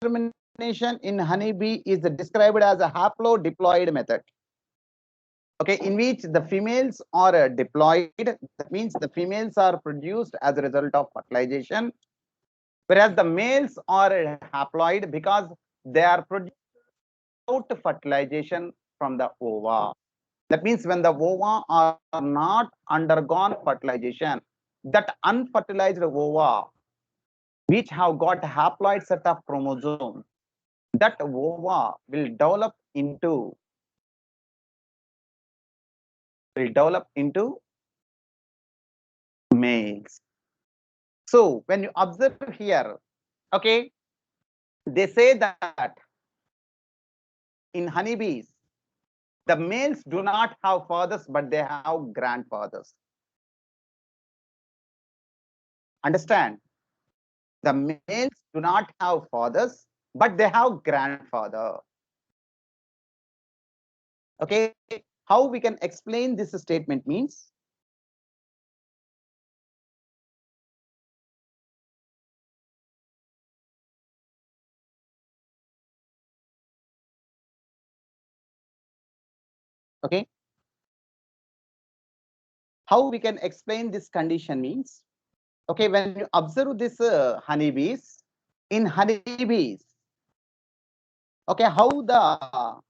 termination in honeybee is described as a haplodiploid method. Okay, in which the females are diploid. That means the females are produced as a result of fertilization, whereas the males are haploid because they are produced without fertilization from the ova. That means when the ova are not undergone fertilization, that unfertilized ova, which have got haploid set of chromosomes, that ova will develop into males. So when you observe here, okay, they say that in honeybees, the males do not have fathers, but they have grandfathers. Understand? The males do not have fathers, but they have grandfather. Okay, how we can explain this statement means, okay, how we can explain this condition means, okay, when you observe this honeybees, in honeybees, okay, how the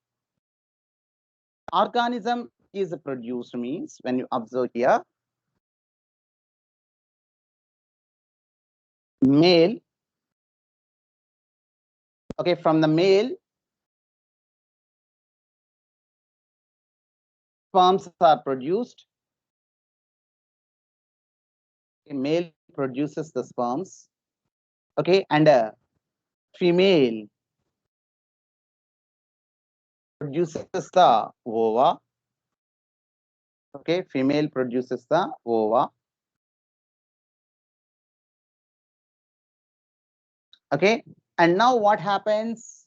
organism is produced means, when you observe here, male, okay, from the male, sperms are produced. Male produces the sperms, okay, and female produces the ova. Okay, female produces the ova. Okay, and now what happens?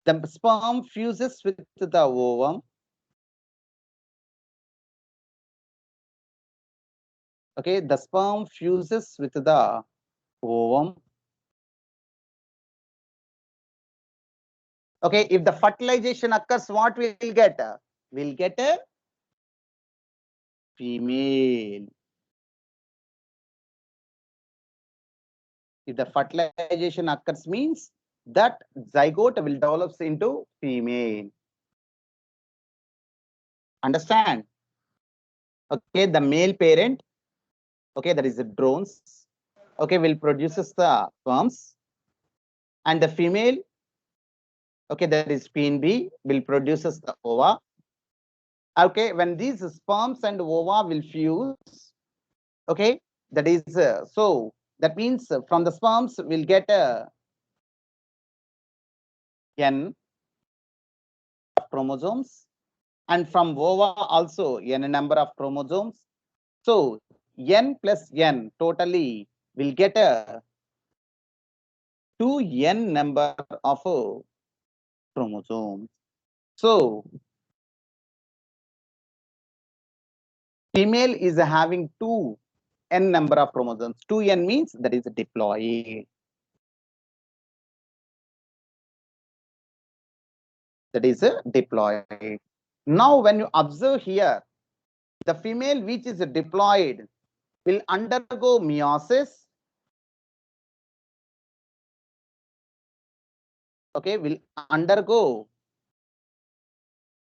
The sperm fuses with the ovum. Okay, the sperm fuses with the ovum. Okay, if the fertilization occurs, what we'll get? We'll get a female. If the fertilization occurs means that zygote will develop into female. Understand? Okay, the male parent, okay, that is the drones, okay, will produces the sperms, and the female, okay, that is queen bee, will produces the ova. Okay, when these sperms and ova will fuse, okay, that is so that means from the sperms we'll get a n chromosomes, and from ova also n number of chromosomes. So n plus n totally will get a 2n number of chromosomes. So female is having 2n number of chromosomes. 2n means that is diploid. That is diploid. Now when you observe here, the female which is diploid will undergo meiosis. Okay, will undergo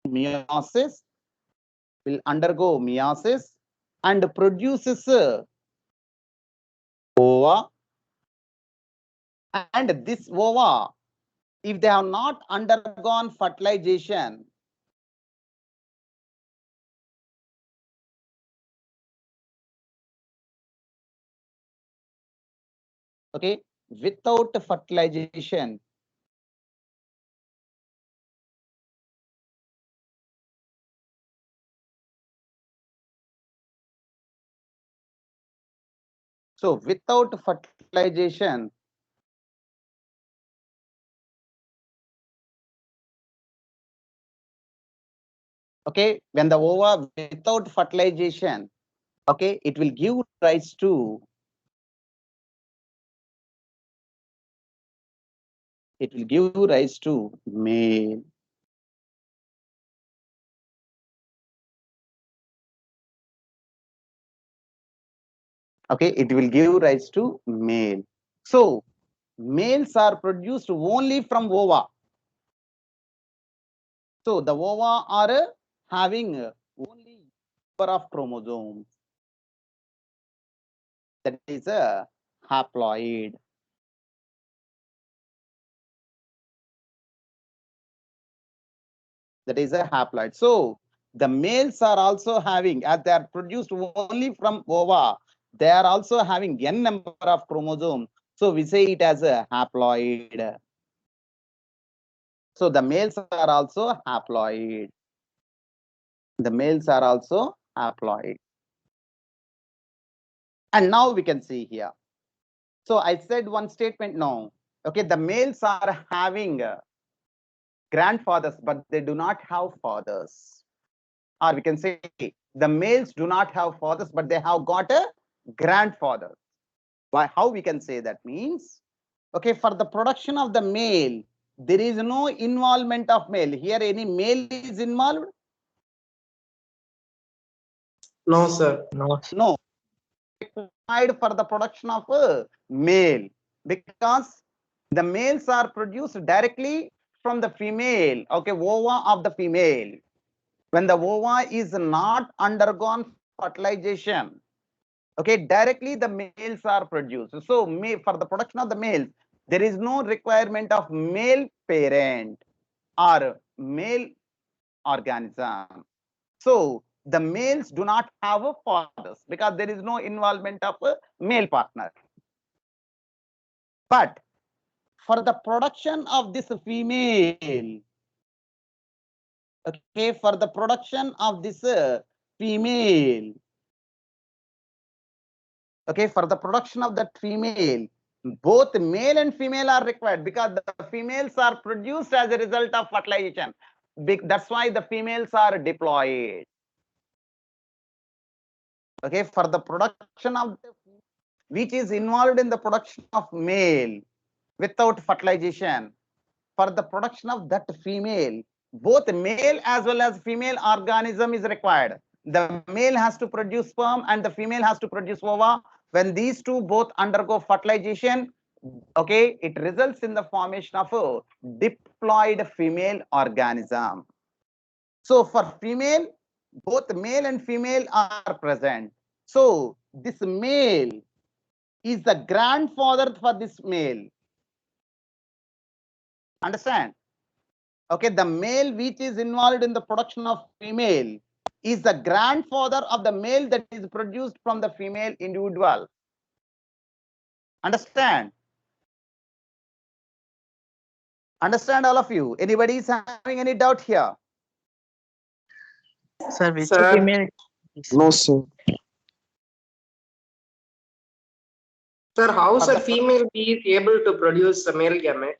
meiosis, and produces ova. And this ova, if they have not undergone fertilization, okay, without fertilization, so without fertilization, okay, when the ova without fertilization, okay, it will give rise to it will give rise to male. Okay, it will give rise to male. So males are produced only from ova. So the ova are having only number of chromosomes. That is a haploid. That is a haploid. So the males are also having, as they are produced only from ova, they are also having n number of chromosomes. So we say it as a haploid. So the males are also haploid. The males are also haploid. And now we can see here. So I said one statement now. Okay, the males are having grandfathers, but they do not have fathers. Or we can say the males do not have fathers, but they have got a grandfather. Why? How we can say that means? Okay, for the production of the male, there is no involvement of male. Here, any male is involved? No, sir. No. No. Required for the production of a male, because the males are produced directly from the female. Okay, ova of the female. When the ova is not undergone fertilization, okay, directly the males are produced. So for the production of the males, there is no requirement of male parent or male organism. So the males do not have a fathers because there is no involvement of a male partner. But for the production of this female, okay, for the production of this female, okay, for the production of that female, both male and female are required because the females are produced as a result of fertilization. That's why the females are diploid. Okay, for the production of the, which is involved in the production of male without fertilization, for the production of that female, both male as well as female organism is required. The male has to produce sperm and the female has to produce ova. When these two both undergo fertilization, okay, it results in the formation of a diploid female organism. So for female, both male and female are present. So this male is the grandfather for this male. Understand? Okay, the male which is involved in the production of female is the grandfather of the male that is produced from the female individual. Understand? Understand all of you? Anybody is having any doubt here? Sir, which Sir. female? No, sir. Sir, how For is a the female bee able to produce a male gamete?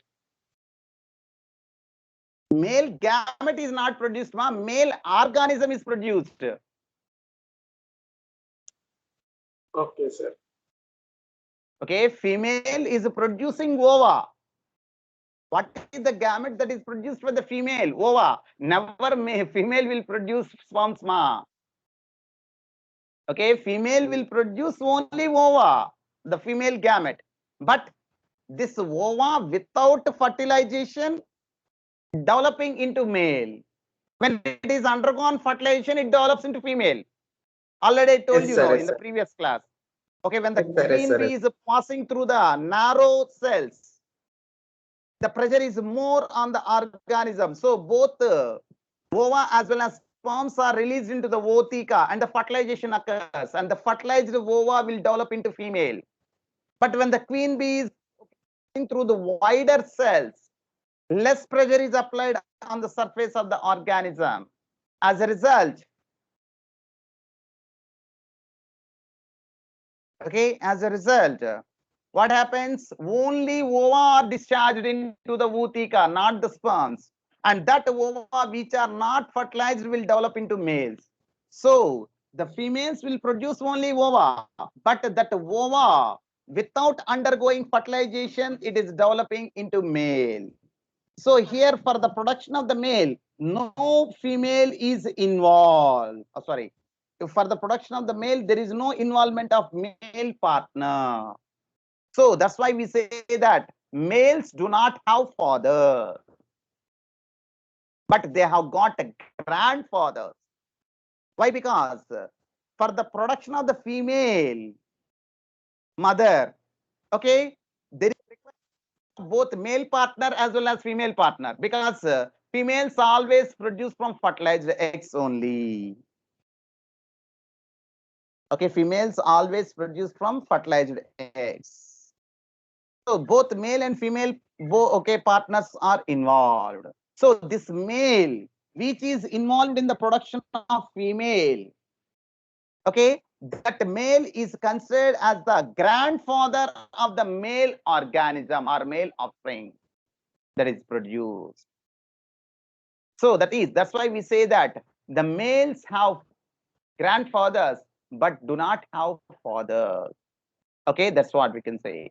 male gamete is not produced, male organism is produced. Okay, sir. Okay, female is producing ova. What is the gamete that is produced by the female? Ova. Never female will produce sperms, ma. Okay, female will produce only ova, the female gamete. But this ova without fertilization developing into male. When it is undergone fertilization, it develops into female. Already I told Yes, you sir, now yes, in the sir. previous class. Okay, when the Yes, sir, yes, queen sir, bee yes. is passing through the narrow cells, the pressure is more on the organism. So both ova as well as sperms are released into the ootheca and the fertilization occurs and the fertilized ova will develop into female. But when the queen bee is passing through the wider cells, less pressure is applied on the surface of the organism. As a result, okay, as a result, what happens? Only ova are discharged into the ootheca, not the sperms. And that ova which are not fertilized will develop into males. So the females will produce only ova, but that ova without undergoing fertilization, it is developing into male. So here for the production of the male, no female is involved. Oh, sorry. For the production of the male, there is no involvement of male partner. So that's why we say that males do not have father, but they have got a grandfather. Why? Because for the production of the female mother, okay, there is both male partner as well as female partner, because females always produce from fertilized eggs only. Okay, females always produce from fertilized eggs. So both male and female partners are involved. So this male which is involved in the production of female, okay, that male is considered as the grandfather of the male organism or male offspring that is produced. So that's why we say that the males have grandfathers but do not have fathers. Okay, that's what we can say.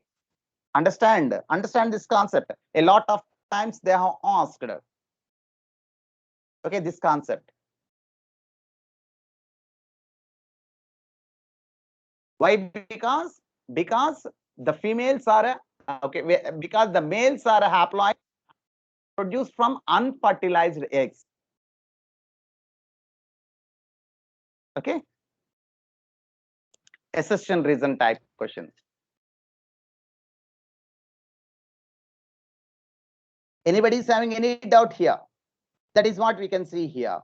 Understand this concept. A lot of times they have asked, okay, this concept. Why? Because the females are because the males are haploid, produced from unfertilized eggs. Okay, assertion reason type questions. Anybody is having any doubt here? That is what we can see here.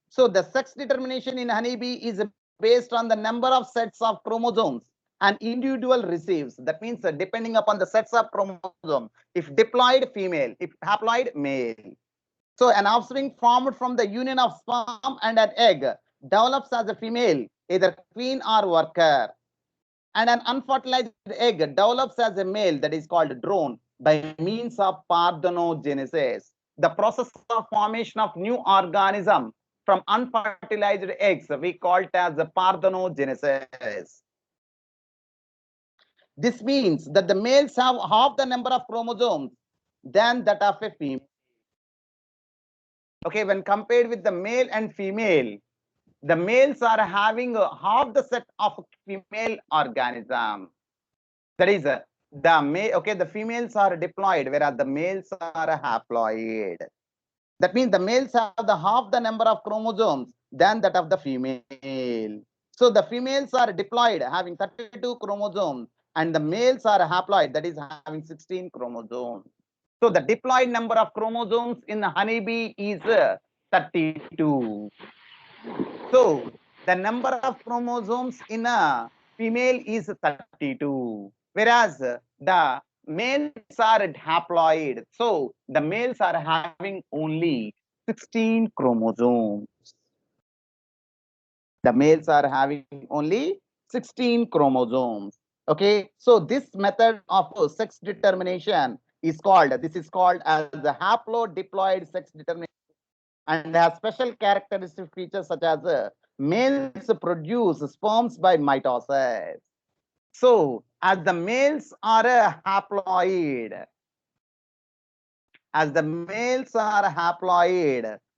So the sex determination in honeybee is based on the number of sets of chromosomes an individual receives. That means depending upon the sets of chromosome, if diploid female, if haploid male. So an offspring formed from the union of sperm and an egg develops as a female, either queen or worker. And an unfertilized egg develops as a male, that is called drone, by means of parthenogenesis. The process of formation of new organism from unfertilized eggs, we call it as the parthenogenesis. This means that the males have half the number of chromosomes than that of a female. Okay, when compared with the male and female, the males are having half the set of female organism. That is the male. Okay, the females are diploid, whereas the males are haploid. That means the males have the half the number of chromosomes than that of the female. So the females are diploid, having 32 chromosomes, and the males are haploid, that is having 16 chromosomes. So the diploid number of chromosomes in the honeybee is 32. So the number of chromosomes in a female is 32, whereas the males are haploid. So the males are having only 16 chromosomes. The males are having only 16 chromosomes. Okay, so this method of sex determination is called, this is called as the haplodiploid sex determination, and has special characteristic features such as males produce sperms by mitosis. So as the males are haploid,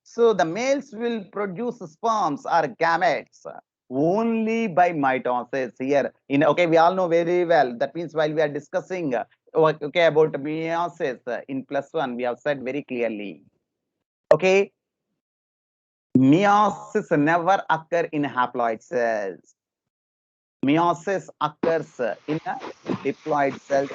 so the males will produce sperms or gametes only by mitosis. Here in, okay, we all know very well, that means while we are discussing okay about meiosis in +1, we have said very clearly, okay, meiosis never occur in haploid cells. Meiosis occurs in a diploid cells.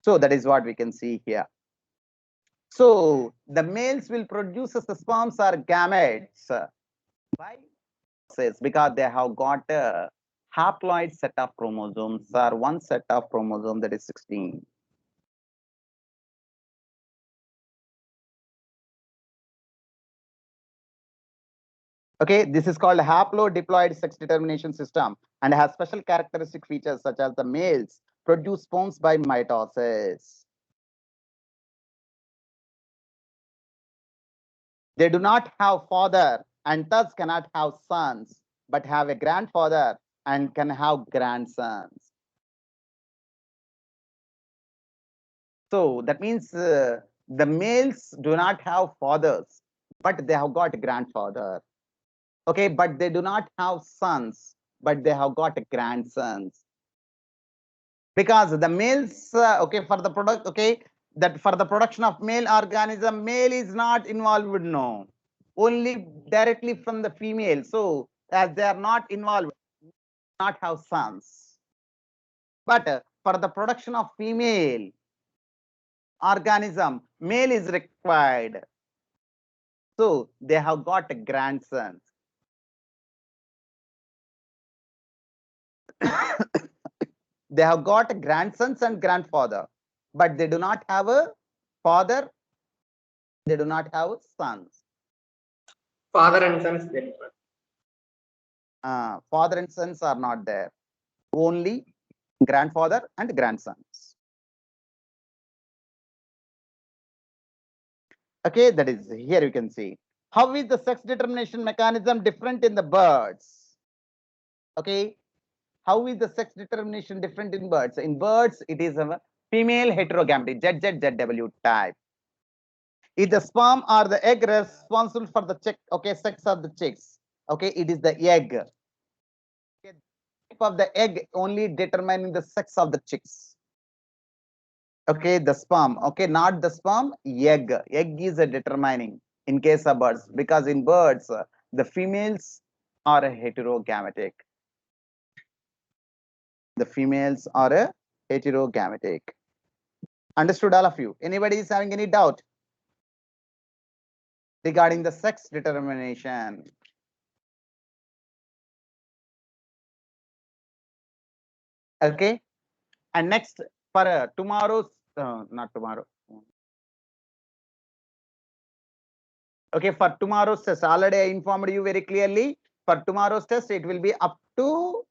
So that is what we can see here. So the males will produce the sperms or gametes by meiosis because they have got a haploid set of chromosomes or one set of chromosome, that is 16. Okay, this is called haplodiploid sex determination system and has special characteristic features such as the males produce sperms by mitosis. They do not have father and thus cannot have sons, but have a grandfather and can have grandsons. So that means the males do not have fathers, but they have got grandfather. Okay, but they do not have sons, but they have got grandsons. Because the males, okay, for the product, okay, that for the production of male organism, male is not involved, no, only directly from the female. So as they are not involved, not have sons. But for the production of female organism, male is required. So they have got grandsons. They have got grandsons and grandfather, but they do not have a father. They do not have sons. Father and sons different. Father and sons are not there. Only grandfather and grandsons. Okay, that is here you can see. How is the sex determination mechanism different in the birds? Okay, how is the sex determination different in birds? In birds, it is a female heterogamety, ZZZW type. Is the sperm or the egg responsible for the sex of the chicks? Okay, it is the egg. Okay, type of the egg only determining the sex of the chicks. Okay, the sperm. Okay, not the sperm, egg. Egg is a determining in case of birds, because in birds, the females are heterogametic. The females are heterogametic. Understood, all of you? Anybody is having any doubt regarding the sex determination? Okay, and next for tomorrow's, not tomorrow. Okay, for tomorrow's test, already I informed you very clearly. For tomorrow's test, it will be up to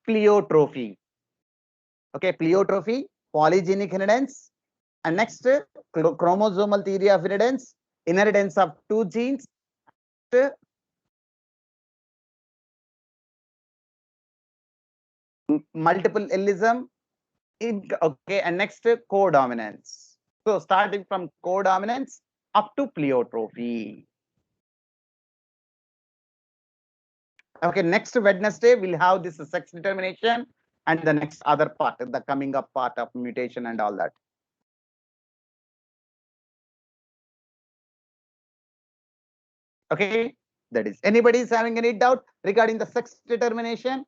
pleiotrophy. Okay, pleiotrophy, polygenic inheritance, and next chromosomal theory of inheritance of two genes, multiple allism, okay, and next codominance. So starting from codominance up to pleiotrophy. Okay, next Wednesday we'll have this sex determination and the next other part, the coming up part of mutation and all that. Okay, that is. Anybody is having any doubt regarding the sex determination?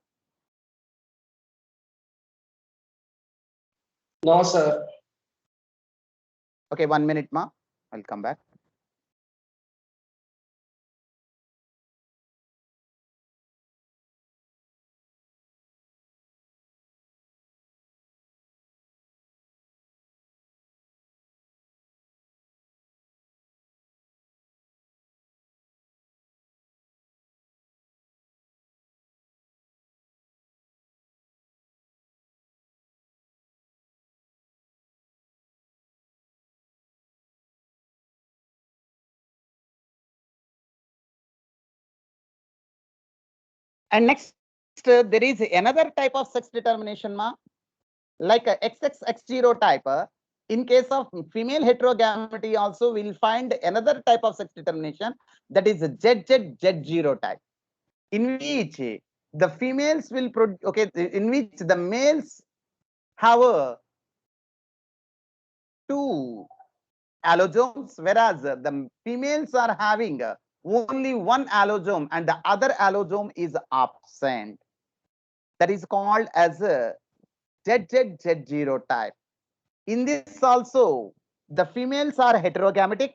No, sir. Okay, 1 minute, ma. I'll come back. And next, there is another type of sex determination, ma, like a XXX0 type. In case of female heterogamety, also we'll find another type of sex determination, that is a ZZZ0 type, in which the females will produce, okay, in which the males have two allosomes, whereas the females are having only one allosome and the other allosome is absent. That is called as a ZZZ0 type. In this also, the females are heterogametic.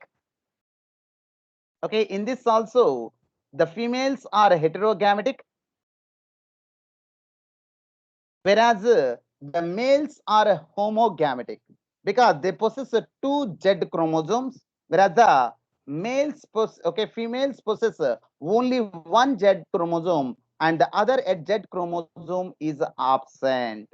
Okay, in this also, the females are heterogametic, whereas the males are homogametic because they possess two Z chromosomes, whereas the females possess only one Z chromosome and the other Z chromosome is absent.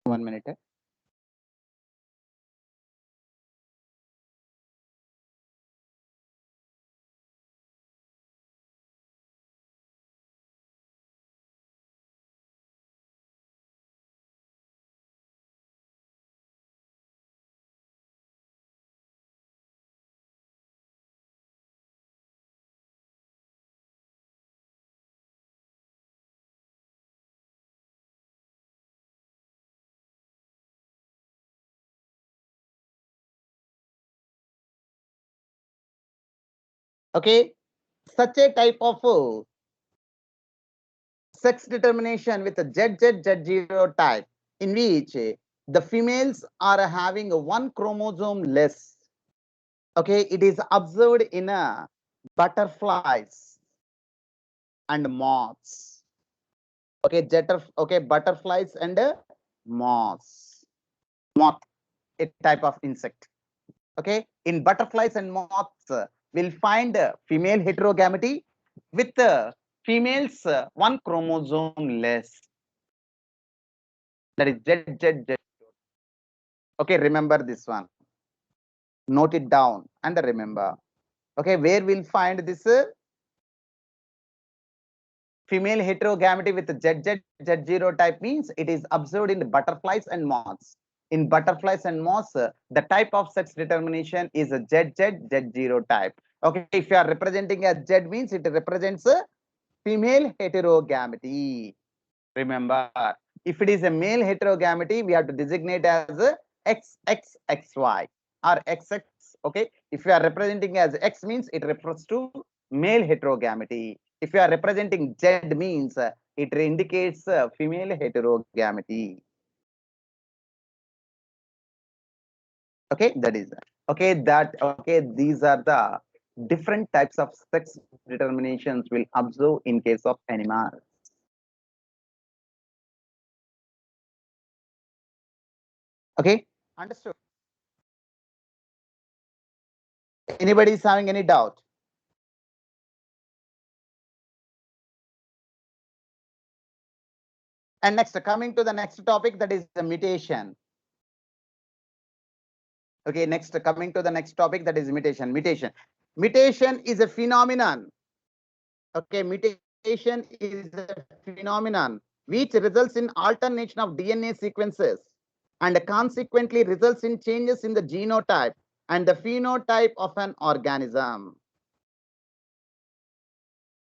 One minute. Okay, such a type of sex determination with a ZZZ0 type in which the females are having one chromosome less. Okay, it is observed in butterflies and moths. Okay, butterflies and moths. Moth, a type of insect. Okay, in butterflies and moths, we'll find female heterogamity with females one chromosome less. That is ZZZ. Okay, remember this one. Note it down and remember. Okay, where we'll find this female heterogamity with ZZZ0 type means it is observed in butterflies and moths. In butterflies and moths, the type of sex determination is a ZZZ0 type. Okay, if you are representing as Z means it represents a female heterogamity. Remember, if it is a male heterogamity, we have to designate as a XXXY or XX. Okay, if you are representing as X means it refers to male heterogamity. If you are representing Z means it indicates female heterogamity. Okay, that is okay. These are the different types of sex determinations we'll observe in case of animals. Okay, understood. Anybody is having any doubt? And next, coming to the next topic, that is the mutation. Okay, next, coming to the next topic, that is mutation. Mutation is a phenomenon. Okay, mutation is a phenomenon which results in alternation of DNA sequences and consequently results in changes in the genotype and the phenotype of an organism.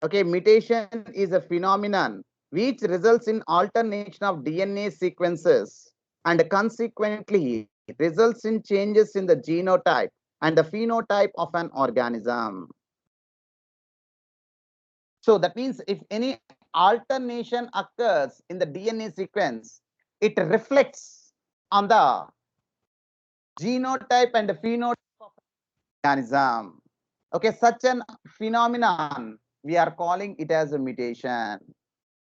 Okay, mutation is a phenomenon which results in alternation of DNA sequences and consequently results in changes in the genotype and the phenotype of an organism. So that means if any alternation occurs in the DNA sequence, it reflects on the genotype and the phenotype of an organism. Okay, such an phenomenon we are calling it as a mutation.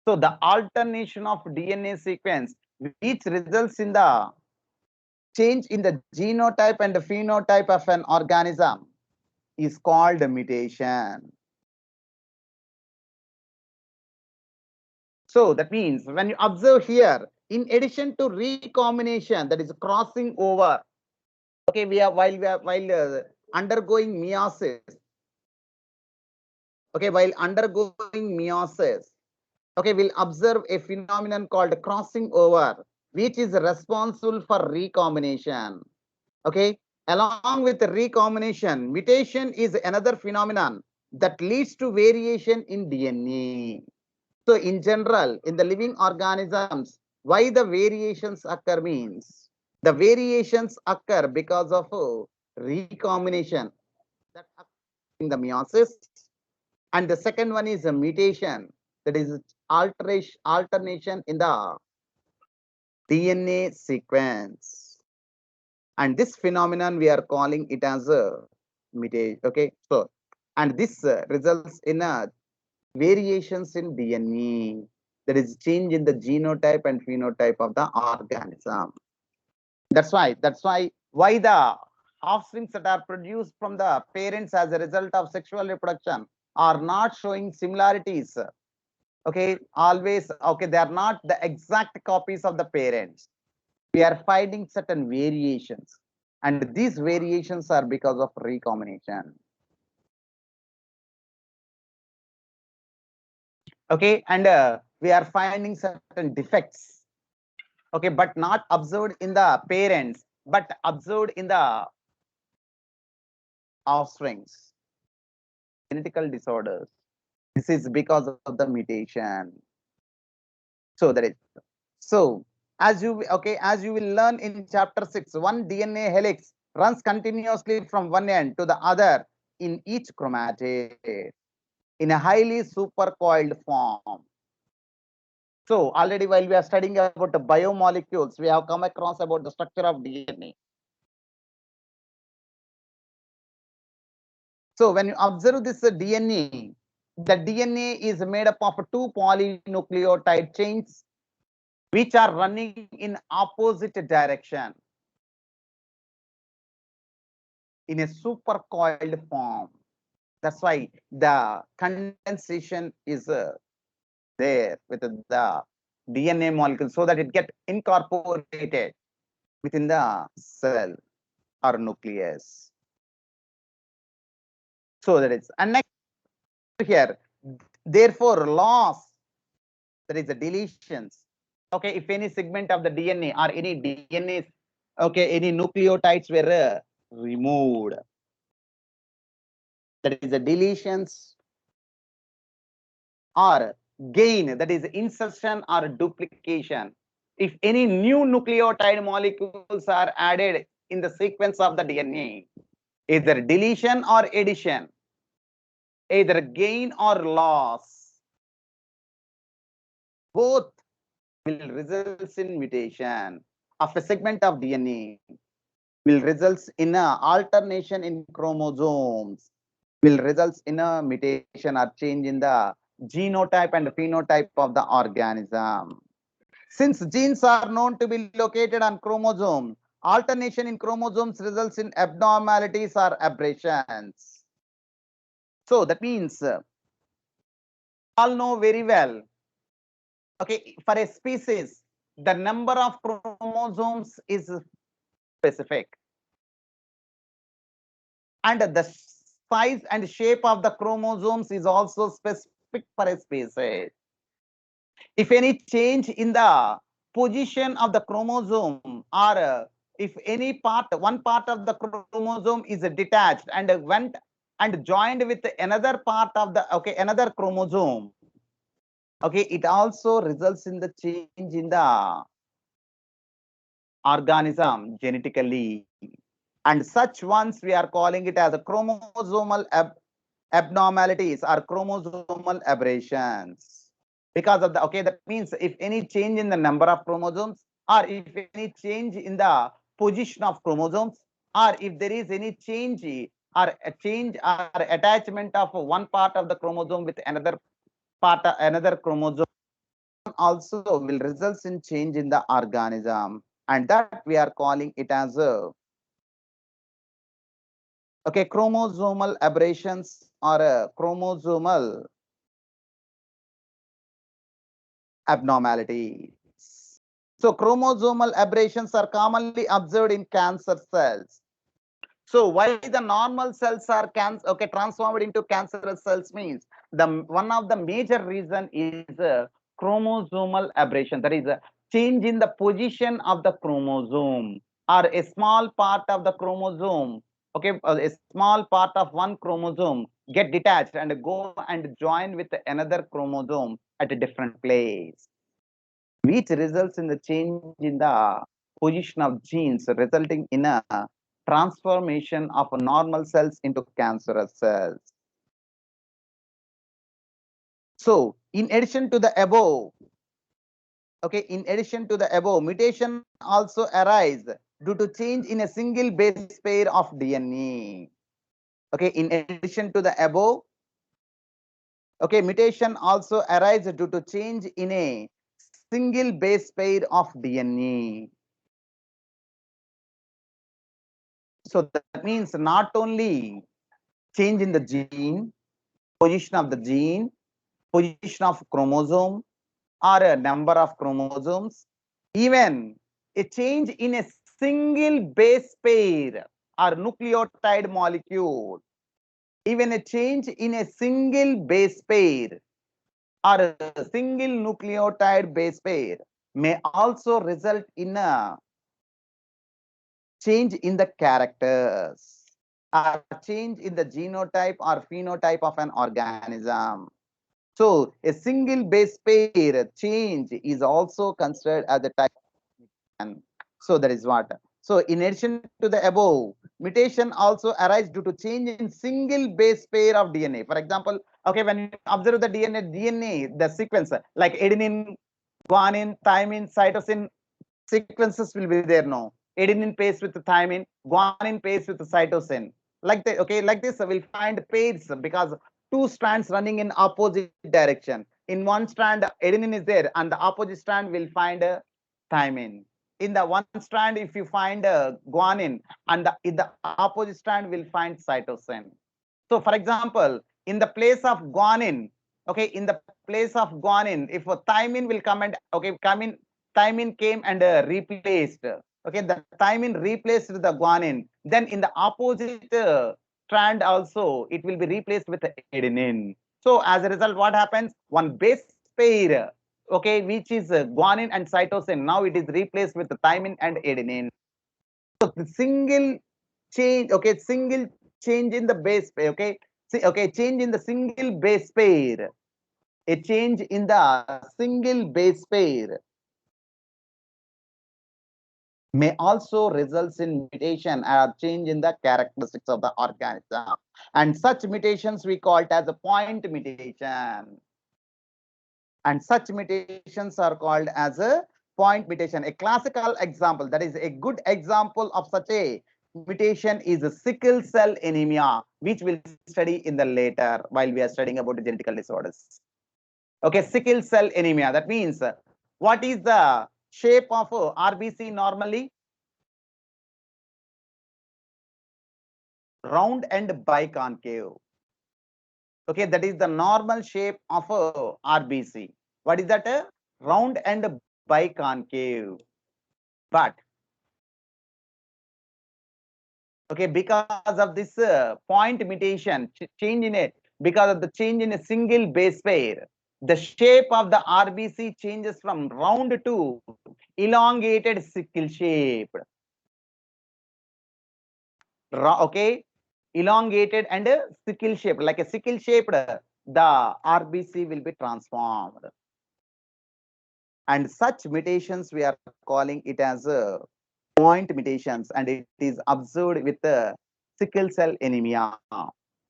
So the alternation of DNA sequence which results in the change in the genotype and the phenotype of an organism is called a mutation. So that means when you observe here, in addition to recombination, that is crossing over. Okay, while undergoing meiosis. Okay, while undergoing meiosis, okay, we'll observe a phenomenon called crossing over, which is responsible for recombination. Okay, along with the recombination, mutation is another phenomenon that leads to variation in DNA. So in general, in the living organisms, why the variations occur means the variations occur because of recombination that occurs in the meiosis. And the second one is a mutation, that is alternation in the DNA sequence. And this phenomenon we are calling it as a mutation. Okay, so and this results in a variations in DNA, that is change in the genotype and phenotype of the organism. That's why the offsprings that are produced from the parents as a result of sexual reproduction are not showing similarities. Okay, always, okay, they are not the exact copies of the parents. We are finding certain variations, and these variations are because of recombination. Okay, and we are finding certain defects. Okay, but not observed in the parents, but observed in the offsprings. Genetical disorders. This is because of the mutation. So that is so. As you will learn in chapter 6, one DNA helix runs continuously from one end to the other in each chromatid in a highly supercoiled form. So already while we are studying about the biomolecules, we have come across about the structure of DNA. So when you observe this DNA, the DNA is made up of two polynucleotide chains which are running in opposite direction in a supercoiled form. That's why the condensation is there with the DNA molecule, so that it get incorporated within the cell or nucleus. So that is, and next here, therefore loss, there is a deletions. Okay, if any segment of the DNA or any DNA, okay, any nucleotides were removed, that is the deletions, or gain, that is insertion or duplication. If any new nucleotide molecules are added in the sequence of the DNA, either deletion or addition, either gain or loss, both will result in mutation of a segment of DNA, will result in a alternation in chromosomes, will result in a mutation or change in the genotype and phenotype of the organism. Since genes are known to be located on chromosome, alternation in chromosomes results in abnormalities or aberrations. So that means all know very well. Okay, for a species, the number of chromosomes is specific, and the size and shape of the chromosomes is also specific for a species. If any change in the position of the chromosome, or if any one part of the chromosome is detached and went and joined with another part of the, okay, another chromosome, okay, it also results in the change in the organism genetically, and such ones we are calling it as a chromosomal abnormalities or chromosomal aberrations. Because of the, okay, that means if any change in the number of chromosomes, or if any change in the position of chromosomes, or if there is any change or a change or attachment of one part of the chromosome with another part of another chromosome, also will result in change in the organism, and that we are calling it as a, okay, chromosomal aberrations or chromosomal abnormalities. So chromosomal aberrations are commonly observed in cancer cells. So why the normal cells are okay, transformed into cancerous cells means the one of the major reason is chromosomal aberration. That is a change in the position of the chromosome, or a small part of the chromosome. Okay, a small part of one chromosome get detached and go and join with another chromosome at a different place, which results in the change in the position of genes, resulting in a transformation of normal cells into cancerous cells. So in addition to the above, okay, in addition to the above, mutation also arise due to change in a single base pair of DNA. Okay, in addition to the above, okay, mutation also arise due to change in a single base pair of DNA. So that means not only change in the gene, position of the gene, position of chromosome, or a number of chromosomes, even a change in a single base pair or nucleotide molecule, even a change in a single base pair or a single nucleotide base pair may also result in a change in the characters or change in the genotype or phenotype of an organism. So a single base pair change is also considered as a type of mutation. So that is what. So in addition to the above, mutation also arise due to change in single base pair of DNA. For example, okay, when you observe the DNA, the sequence like adenine, guanine, thymine, cytosine sequences will be there now. Adenine pairs with thymine, guanine pairs with cytosine. Like that, okay, like this we'll find pairs because two strands running in opposite direction. In one strand, adenine is there, and the opposite strand will find thymine. In the one strand, if you find guanine, and in the opposite strand will find cytosine. So, for example, in the place of guanine, okay, in the place of guanine, if a thymine will come and okay, thymine came and replaced. Okay, the thymine replaced the guanine. Then in the opposite strand also, it will be replaced with adenine. So as a result, what happens? One base pair, okay, which is guanine and cytosine. Now it is replaced with thymine and adenine. So the single change, okay, single change in the base pair, okay, see, okay, change in the single base pair, a change in the single base pair may also results in mutation or change in the characteristics of the organism, and such mutations we call it as a point mutation, and such mutations are called as a point mutation. A classical example, that is a good example of such a mutation, is a sickle cell anemia, which we'll study in the later while we are studying about the genetical disorders. Okay, sickle cell anemia, that means what is the shape of RBC normally? Round and biconcave. Okay, that is the normal shape of RBC. What is that? Round and biconcave. But okay, because of this point mutation, change in it, because of the change in a single base pair, the shape of the RBC changes from round to elongated sickle shaped. Okay, elongated and sickle shaped, like a sickle shaped, the RBC will be transformed. And such mutations we are calling it as point mutations, and it is observed with the sickle cell anemia.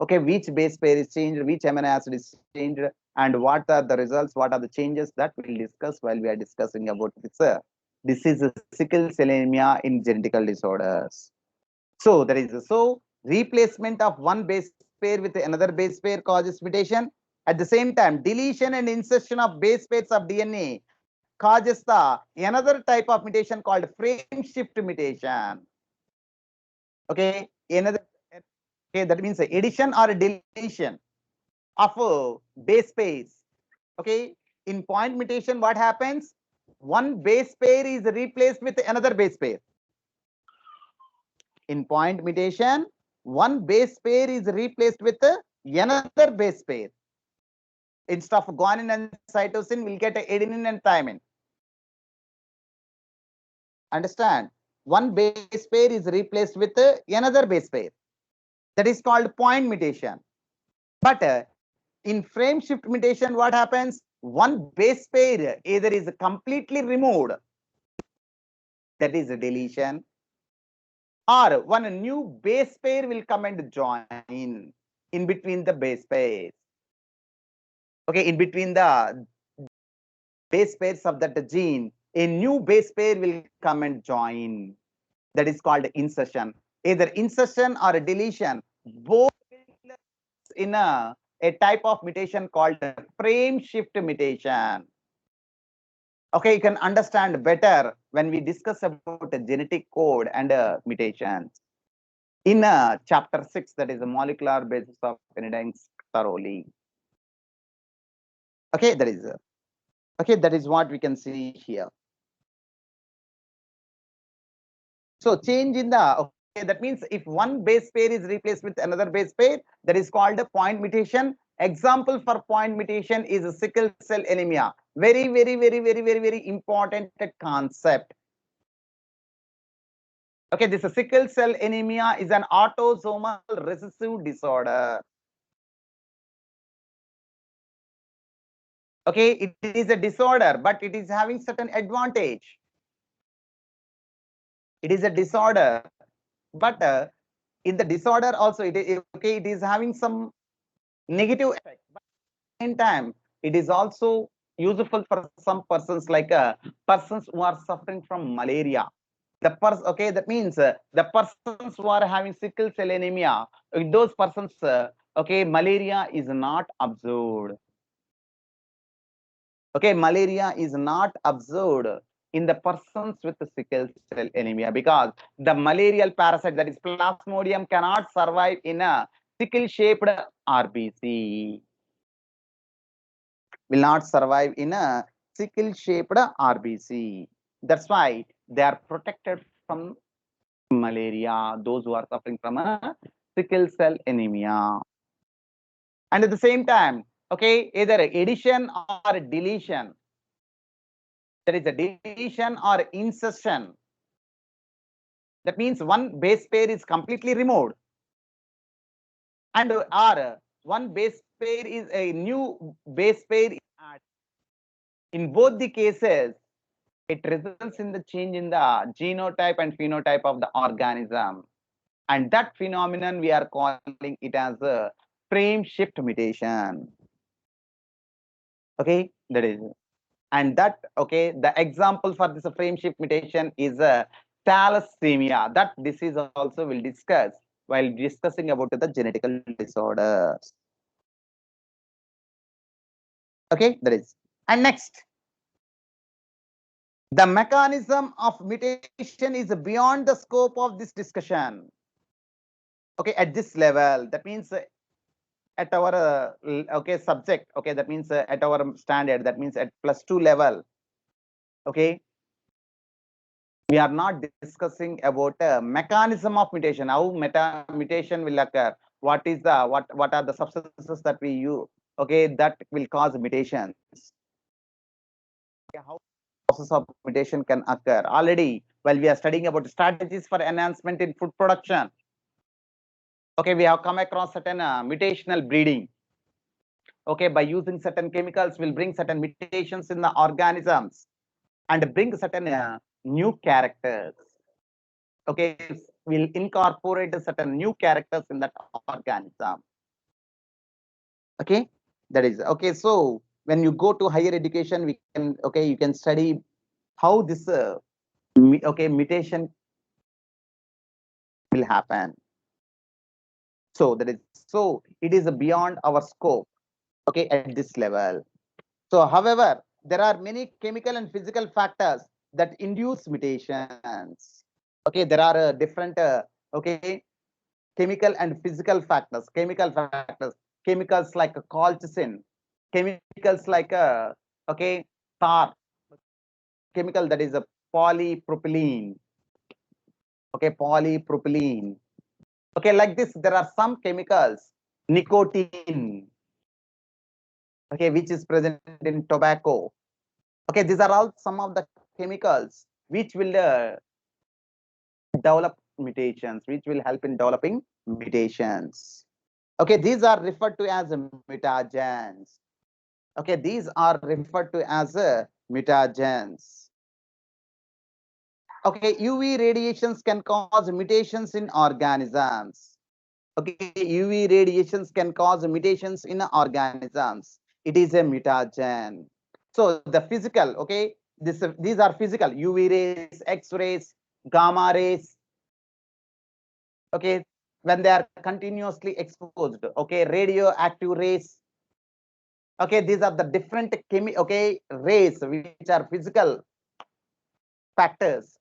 Okay, which base pair is changed, which amino acid is changed, and what are the results, what are the changes, that we'll discuss while we are discussing about this is a sickle cell anemia in genetical disorders. So there is so replacement of one base pair with another base pair causes mutation. At the same time, deletion and insertion of base pairs of DNA causes the another type of mutation called frame shift mutation. Okay, another, okay, that means addition or deletion of a base pairs. Okay, in point mutation, what happens? One base pair is replaced with another base pair. In point mutation, one base pair is replaced with another base pair. Instead of guanine and cytosine, we'll get adenine and thymine. Understand? One base pair is replaced with another base pair. That is called point mutation. But in frame shift mutation, what happens? One base pair either is completely removed, that is a deletion, or one new base pair will come and join in between the base pairs. Okay, in between the base pairs of that gene, a new base pair will come and join. That is called insertion. Either insertion or a deletion, both in a type of mutation called frame shift mutation. Okay, you can understand better when we discuss about the genetic code and mutations in chapter 6, that is the molecular basis of penicillins thoroughly. Okay, that is what we can see here. So change in the, okay, that means if one base pair is replaced with another base pair, that is called a point mutation. Example for point mutation is a sickle cell anemia. Very important concept. Okay, this sickle cell anemia is an autosomal recessive disorder. Okay, it is a disorder, but it is having certain advantage. It is a disorder, but in the disorder also, it is having some negative effect. But at the same time, it is also useful for some persons, like persons who are suffering from malaria. Okay, that means the persons who are having sickle cell anemia, those persons, okay, malaria is not observed. Okay, malaria is not observed in the persons with the sickle cell anemia because the malarial parasite, that is Plasmodium, cannot survive in a sickle shaped RBC. Will not survive in a sickle shaped RBC. That's why they are protected from malaria, those who are suffering from a sickle cell anemia. And at the same time, okay, either addition or deletion, there is a deletion or insertion. That means one base pair is completely removed, and or one base pair is a new base pair is added. In both the cases, it results in the change in the genotype and phenotype of the organism, and that phenomenon we are calling it as a frame shift mutation. Okay, that is, and that, okay, the example for this frame shift mutation is a thalassemia. That disease also will discuss while discussing about the genetical disorders. Okay, that is, and next, the mechanism of mutation is beyond the scope of this discussion. Okay, at this level, that means at our okay subject, okay, that means at our standard, that means at +2 level. Okay, we are not discussing about a mechanism of mutation, how mutation will occur, what is the what are the substances that we use, okay, that will cause mutations. Okay, how process of mutation can occur. Already, while we are studying about strategies for enhancement in food production, okay, we have come across certain mutational breeding. Okay, by using certain chemicals, will bring certain mutations in the organisms and bring certain new characters. Okay, will incorporate certain new characters in that organism. Okay, that is okay. So when you go to higher education, we can, okay, you can study how this okay, mutation will happen. So that is, so it is beyond our scope, okay, at this level. So however, there are many chemical and physical factors that induce mutations. Okay, there are different okay, chemical and physical factors. Chemicals like colchicine, chemicals like okay, tar, chemical that is a polypropylene. Okay, polypropylene. Okay, like this, there are some chemicals, nicotine, okay, which is present in tobacco. Okay, these are all some of the chemicals which will develop mutations, which will help in developing mutations. Okay, these are referred to as mutagens. Okay, these are referred to as mutagens. Okay, UV radiations can cause mutations in organisms. Okay, UV radiations can cause mutations in organisms. it is a mutagen. So the physical, okay, these are physical, UV rays, X-rays, gamma rays, okay, when they are continuously exposed, okay, radioactive rays, okay, these are the different rays which are physical factors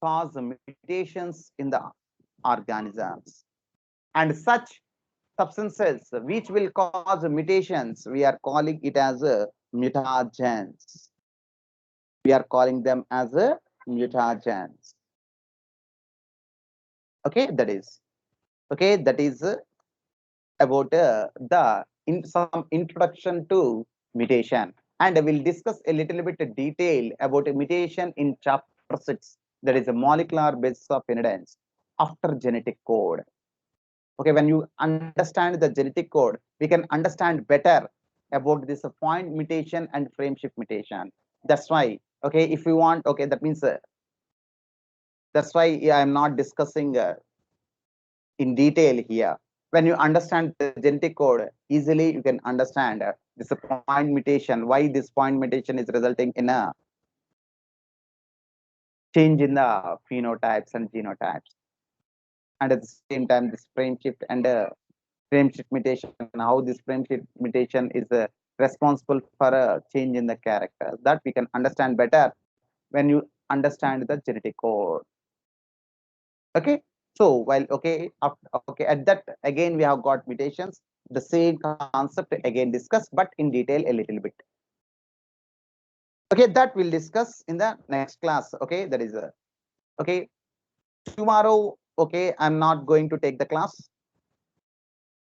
cause mutations in the organisms, and such substances which will cause mutations, we are calling it as mutagens. We are calling them as mutagens. Okay, that is about some introduction to mutation, and we'll discuss a little bit of detail about a mutation in chapter 6, that is a molecular basis of inheritance after genetic code. Okay, when you understand the genetic code, we can understand better about this point mutation and frame shift mutation. That's why, okay, if you want, okay, that means that's why I am not discussing in detail here. When you understand the genetic code, easily you can understand this point mutation, why this point mutation is resulting in a change in the phenotypes and genotypes. And at the same time, this frame shift and frame shift mutation, how this frame shift mutation is responsible for a change in the character. That we can understand better when you understand the genetic code. Okay. So while okay, at that again we have got mutations, the same concept again discussed, but in detail a little bit. Okay, that we'll discuss in the next class. Okay, that is okay. Tomorrow, okay, I'm not going to take the class.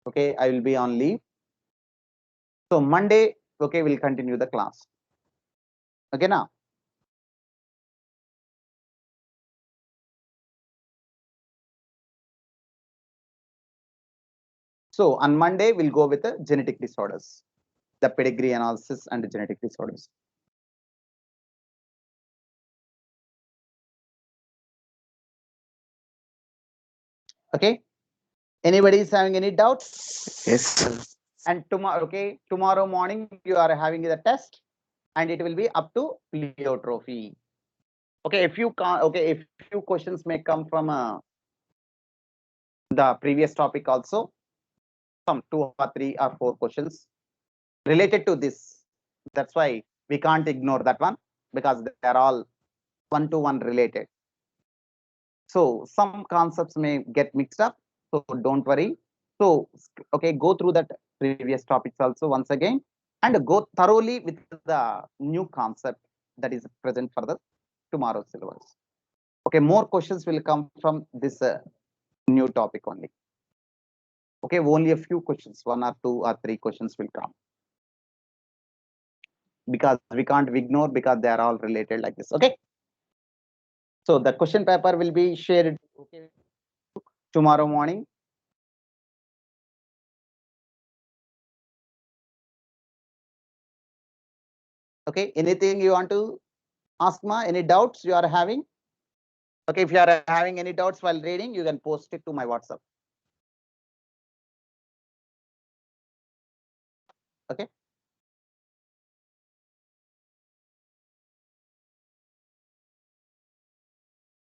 Okay, I will be on leave. So Monday, okay, we'll continue the class. Okay, now. So on Monday, we'll go with the genetic disorders, the pedigree analysis and the genetic disorders. Okay. Anybody is having any doubts? Yes. And tomorrow, okay, tomorrow morning you are having the test, and it will be up to pleiotrophy. Okay, if you can't, okay, if few questions may come from the previous topic also, some 2 or 3 or 4 questions related to this. That's why we can't ignore that one, because they are all one-to-one related. So some concepts may get mixed up, so don't worry. So okay, go through that previous topics also once again, and go thoroughly with the new concept that is present for the tomorrow's syllabus. Okay, more questions will come from this new topic only. Okay, only a few questions, 1 or 2 or 3 questions will come, because we can't ignore, because they are all related like this. Okay, so the question paper will be shared, okay, tomorrow morning. Okay, anything you want to ask, ma? Any doubts you are having? Okay, if you are having any doubts while reading, you can post it to my WhatsApp. Okay.